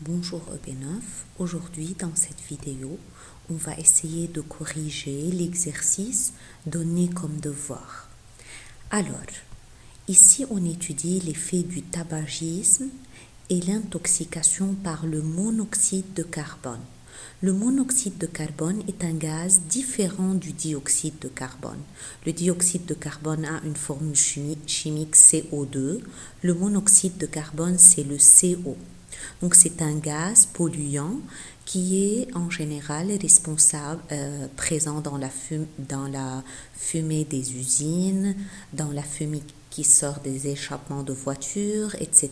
Bonjour EB9, aujourd'hui dans cette vidéo, on va essayer de corriger l'exercice donné comme devoir. Alors, ici on étudie l'effet du tabagisme et l'intoxication par le monoxyde de carbone. Le monoxyde de carbone est un gaz différent du dioxyde de carbone. Le dioxyde de carbone a une formule chimique CO2. Le monoxyde de carbone, c'est le CO. Donc c'est un gaz polluant qui est en général responsable, présent dans la fumée des usines, dans la fumée qui sort des échappements de voitures, etc.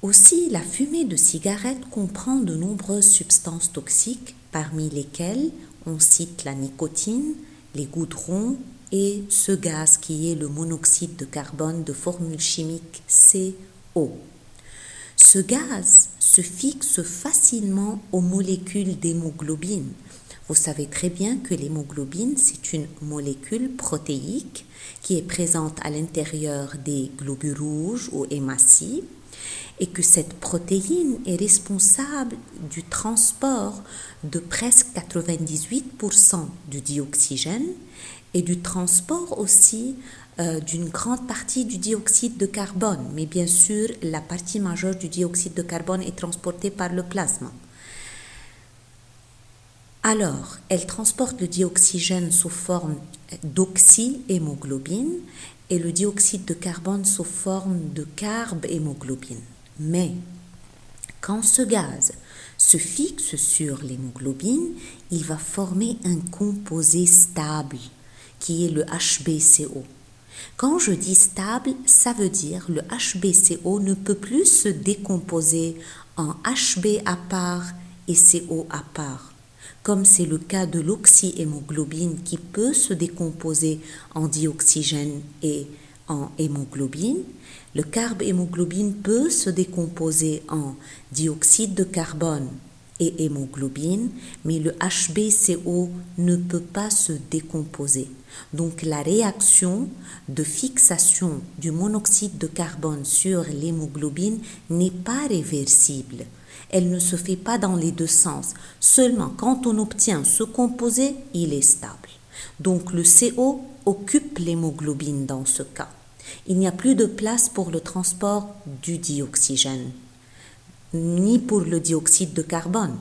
Aussi, la fumée de cigarette comprend de nombreuses substances toxiques, parmi lesquelles on cite la nicotine, les goudrons et ce gaz qui est le monoxyde de carbone de formule chimique CO. Ce gaz se fixe facilement aux molécules d'hémoglobine. Vous savez très bien que l'hémoglobine, c'est une molécule protéique qui est présente à l'intérieur des globules rouges ou hématies et que cette protéine est responsable du transport de presque 98% du dioxygène et du transport aussi d'une grande partie du dioxyde de carbone. Mais bien sûr, la partie majeure du dioxyde de carbone est transportée par le plasma. Alors, elle transporte le dioxygène sous forme d'oxyhémoglobine et le dioxyde de carbone sous forme de carbhémoglobine. Mais quand ce gaz se fixe sur l'hémoglobine, il va former un composé stable qui est le HbCO. Quand je dis stable, ça veut dire le HbCO ne peut plus se décomposer en Hb à part et CO à part, comme c'est le cas de l'oxyhémoglobine qui peut se décomposer en dioxygène et en hémoglobine. Le carbhémoglobine peut se décomposer en dioxyde de carbone et hémoglobine, mais le HbCO ne peut pas se décomposer. Donc la réaction de fixation du monoxyde de carbone sur l'hémoglobine n'est pas réversible. Elle ne se fait pas dans les deux sens. Seulement quand on obtient ce composé, il est stable. Donc le CO occupe l'hémoglobine dans ce cas. Il n'y a plus de place pour le transport du dioxygène, ni pour le dioxyde de carbone.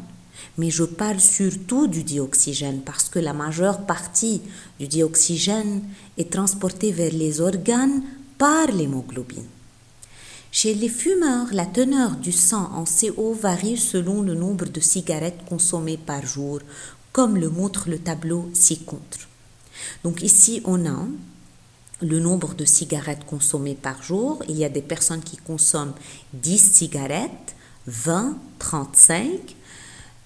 Mais je parle surtout du dioxygène parce que la majeure partie du dioxygène est transportée vers les organes par l'hémoglobine. Chez les fumeurs, la teneur du sang en CO varie selon le nombre de cigarettes consommées par jour, comme le montre le tableau ci-contre. Donc ici, on a le nombre de cigarettes consommées par jour. Il y a des personnes qui consomment 10 cigarettes, 20, 35.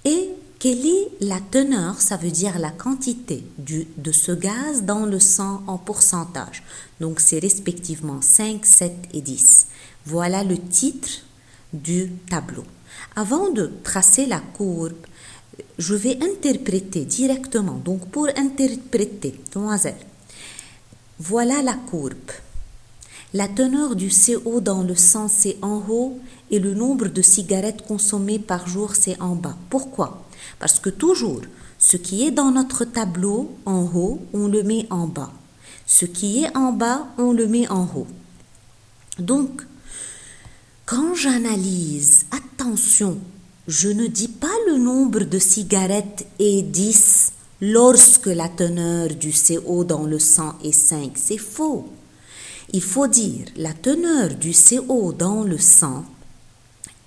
Et quelle est la teneur, ça veut dire la quantité de ce gaz dans le sang en pourcentage. Donc c'est respectivement 5, 7 et 10. Voilà le titre du tableau. Avant de tracer la courbe, je vais interpréter directement. Donc pour interpréter, demoiselle, voilà la courbe. La teneur du CO dans le sang, c'est en haut et le nombre de cigarettes consommées par jour, c'est en bas. Pourquoi? Parce que toujours, ce qui est dans notre tableau en haut, on le met en bas. Ce qui est en bas, on le met en haut. Donc, quand j'analyse, attention, je ne dis pas le nombre de cigarettes est 10 lorsque la teneur du CO dans le sang est 5. C'est faux. Il faut dire la teneur du CO dans le sang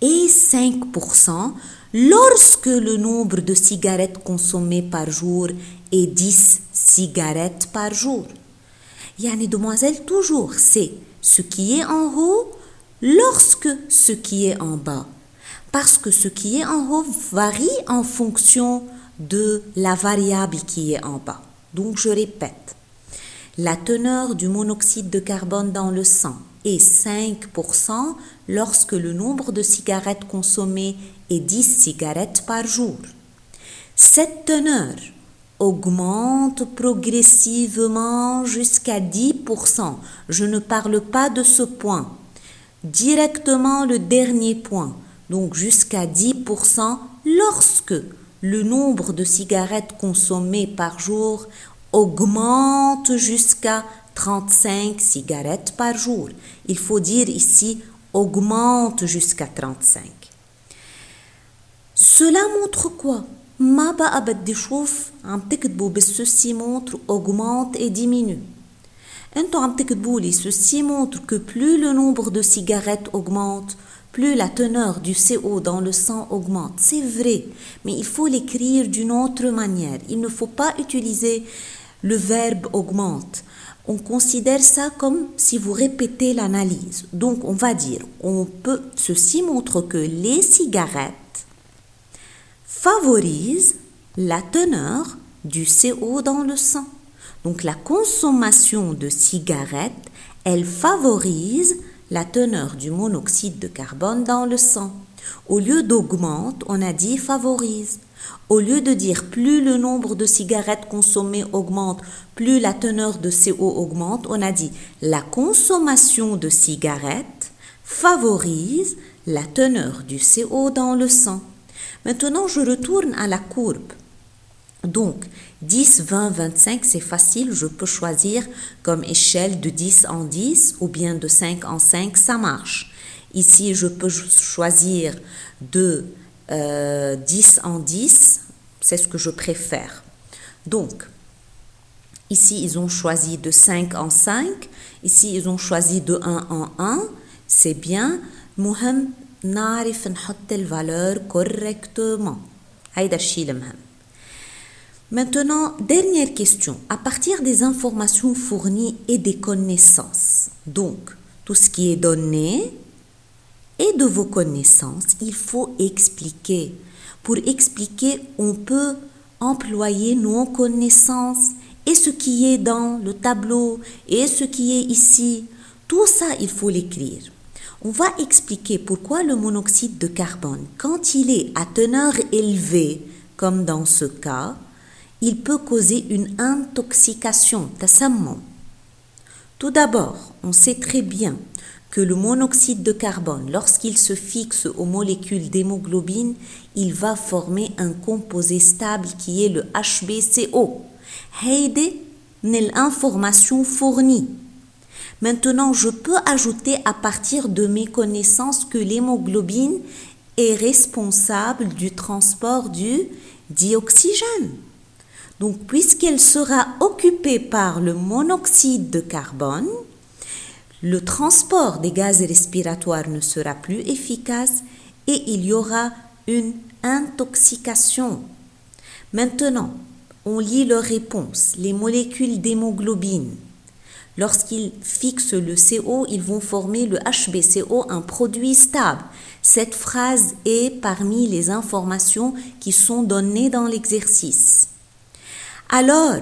est 5% lorsque le nombre de cigarettes consommées par jour est 10 cigarettes par jour. Yani, demoiselle, toujours, c'est ce qui est en haut lorsque ce qui est en bas. Parce que ce qui est en haut varie en fonction de la variable qui est en bas. Donc, je répète. La teneur du monoxyde de carbone dans le sang est 5% lorsque le nombre de cigarettes consommées est 10 cigarettes par jour. Cette teneur augmente progressivement jusqu'à 10%. Je ne parle pas de ce point. Directement le dernier point. donc jusqu'à 10% lorsque le nombre de cigarettes consommées par jour augmente jusqu'à 35 cigarettes par jour. Il faut dire ici augmente jusqu'à 35. Cela montre quoi? ما بقى بدي شوف عم تكتبوا بالسوسي montre augmente et diminue. انتوا عم تكتبوا لي ceci montre que plus le nombre de cigarettes augmente, plus la teneur du CO dans le sang augmente. C'est vrai, mais il faut l'écrire d'une autre manière. Il ne faut pas utiliser le verbe augmente. On considère ça comme si vous répétez l'analyse. Donc, on va dire, ceci montre que les cigarettes favorisent la teneur du CO dans le sang. Donc, la consommation de cigarettes, elle favorise la teneur du monoxyde de carbone dans le sang. Au lieu d'augmente, on a dit favorise. Au lieu de dire plus le nombre de cigarettes consommées augmente, plus la teneur de CO augmente, on a dit la consommation de cigarettes favorise la teneur du CO dans le sang. Maintenant, je retourne à la courbe. Donc, 10, 20, 25, c'est facile, je peux choisir comme échelle de 10 en 10 ou bien de 5 en 5, ça marche. Ici, je peux choisir de 10 en 10, c'est ce que je préfère. Donc, ici, ils ont choisi de 5 en 5, ici, ils ont choisi de 1 en 1, c'est bien. مهم نعرف نحط الvaleur correctement. هيدا الشيء المهم. Maintenant, dernière question. À partir des informations fournies et des connaissances, donc tout ce qui est donné et de vos connaissances, il faut expliquer. Pour expliquer, on peut employer nos connaissances et ce qui est dans le tableau et ce qui est ici. Tout ça, il faut l'écrire. On va expliquer pourquoi le monoxyde de carbone, quand il est à teneur élevée, comme dans ce cas, il peut causer une intoxication, tasammum. Tout d'abord, on sait très bien que le monoxyde de carbone, lorsqu'il se fixe aux molécules d'hémoglobine, il va former un composé stable qui est le HbCO. Heide n'est l'information fournie. Maintenant, je peux ajouter à partir de mes connaissances que l'hémoglobine est responsable du transport du dioxygène. Donc, puisqu'elle sera occupée par le monoxyde de carbone, le transport des gaz respiratoires ne sera plus efficace et il y aura une intoxication. Maintenant, on lit leur réponse. Les molécules d'hémoglobine, lorsqu'ils fixent le CO, ils vont former le HbCO, un produit stable. Cette phrase est parmi les informations qui sont données dans l'exercice. Alors,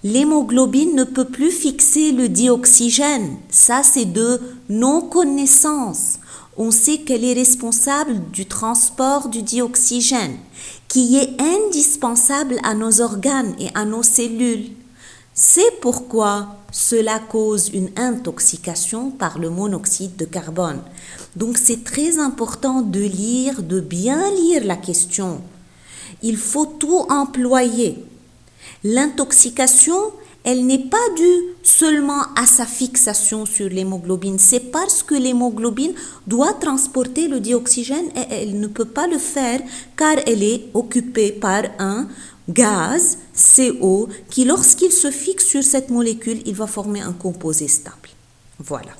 l'hémoglobine ne peut plus fixer le dioxygène. Ça, c'est de non-connaissance. On sait qu'elle est responsable du transport du dioxygène, qui est indispensable à nos organes et à nos cellules. C'est pourquoi cela cause une intoxication par le monoxyde de carbone. Donc, c'est très important de lire, de bien lire la question. Il faut tout employer. L'intoxication, elle n'est pas due seulement à sa fixation sur l'hémoglobine. C'est parce que l'hémoglobine doit transporter le dioxygène et elle ne peut pas le faire car elle est occupée par un gaz, CO, qui lorsqu'il se fixe sur cette molécule, il va former un composé stable. Voilà.